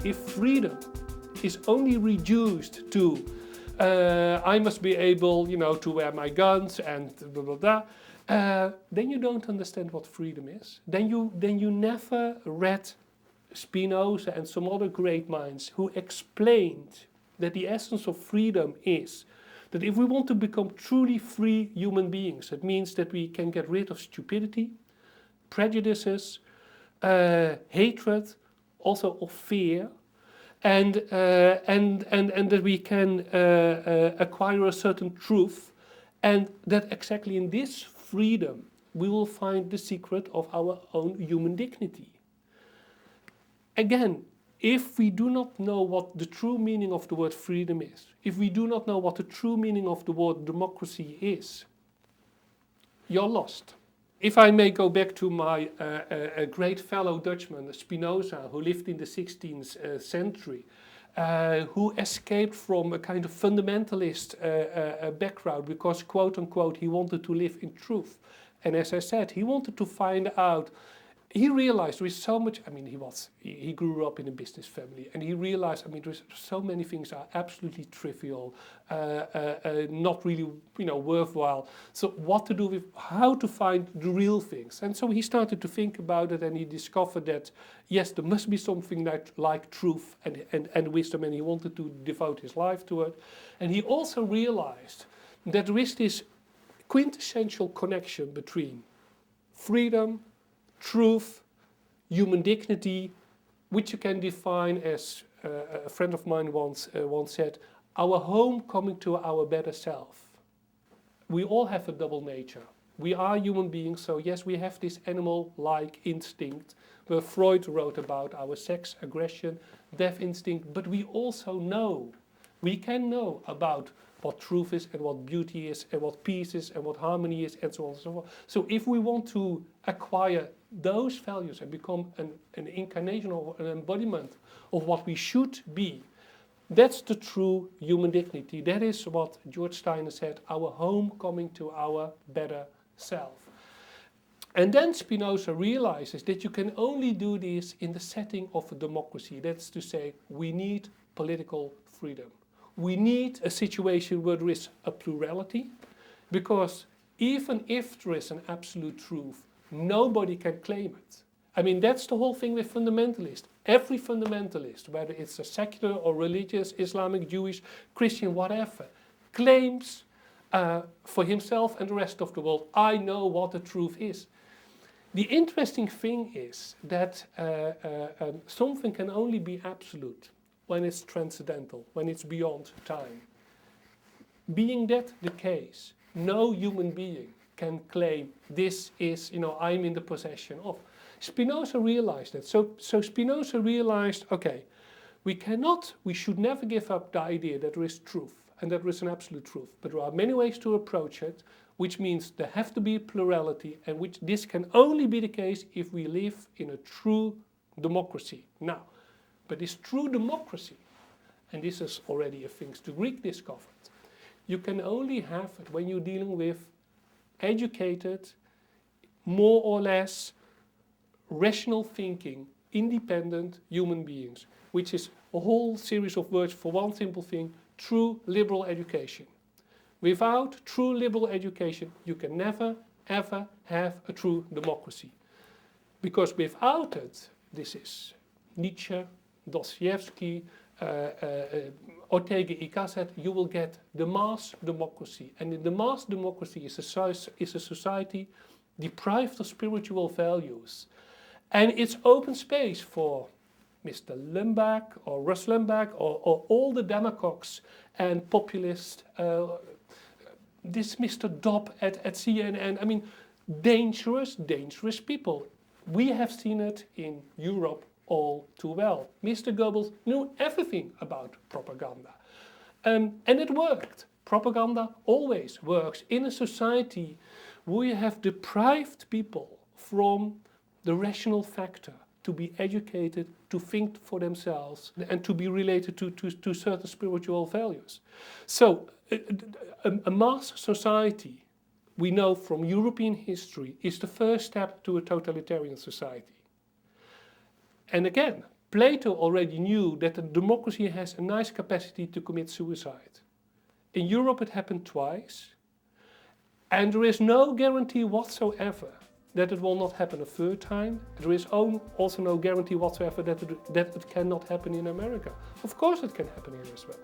if freedom is only reduced to I must be able, to wear my guns and blah blah blah, then you don't understand what freedom is. Then you never read Spinoza and some other great minds who explained that the essence of freedom is that if we want to become truly free human beings, it means that we can get rid of stupidity, prejudices, hatred, also of fear, and that we can acquire a certain truth, and that exactly in this freedom we will find the secret of our own human dignity. Again, if we do not know what the true meaning of the word freedom is, if we do not know what the true meaning of the word democracy is, you're lost. If I may go back to my a great fellow Dutchman, Spinoza, who lived in the 16th century, who escaped from a kind of fundamentalist background because, quote unquote, he wanted to live in truth. And as I said, he wanted to find out. He realized there is so much. I mean, he grew up in a business family, and he realized. I mean, there's so many things are absolutely trivial, not really, worthwhile. So, what to do with? How to find the real things? And so he started to think about it, and he discovered that yes, there must be something like truth and wisdom, and he wanted to devote his life to it. And he also realized that there is this quintessential connection between freedom, truth, human dignity, which you can define as a friend of mine once said, our home coming to our better self. We all have a double nature. We are human beings, so yes, we have this animal-like instinct where Freud wrote about our sex, aggression, death instinct, but we also know, we can know about what truth is and what beauty is and what peace is and what harmony is and so on and so forth. So if we want to acquire those values and become an incarnation or an embodiment of what we should be, that's the true human dignity. That is what George Steiner said, our home coming to our better self. And then Spinoza realizes that you can only do this in the setting of a democracy. That's to say, we need political freedom. We need a situation where there is a plurality, because even if there is an absolute truth, nobody can claim it. I mean, that's the whole thing with fundamentalists. Every fundamentalist, whether it's a secular or religious, Islamic, Jewish, Christian, whatever, claims for himself and the rest of the world, I know what the truth is. The interesting thing is that something can only be absolute when it's transcendental, when it's beyond time. Being that the case, no human being can claim this is, I'm in the possession of. Spinoza realized that. So Spinoza realized, okay, we should never give up the idea that there is truth and that there is an absolute truth. But there are many ways to approach it, which means there have to be a plurality, and which this can only be the case if we live in a true democracy. Now, but this true democracy, and this is already a thing the Greek discovered, you can only have it when you're dealing with educated, more or less rational thinking, independent human beings, which is a whole series of words for one simple thing, true liberal education. Without true liberal education, you can never, ever have a true democracy. Because without it, this is Nietzsche, Dostoevsky, Ortega y Gasset, you will get the mass democracy. And in the mass democracy is a society deprived of spiritual values. And it's open space for Mr. Limback or Russ Limback or all the demagogues and populists, this Mr. Dobb at CNN. I mean, dangerous people. We have seen it in Europe all too well. Mr. Goebbels knew everything about propaganda. And it worked. Propaganda always works in a society where you have deprived people from the rational factor to be educated, to think for themselves, and to be related to certain spiritual values. So a mass society, we know from European history, is the first step to a totalitarian society. And again, Plato already knew that the democracy has a nice capacity to commit suicide. In Europe it happened twice, and there is no guarantee whatsoever that it will not happen a third time. There is also no guarantee whatsoever that it cannot happen in America. Of course it can happen here as well.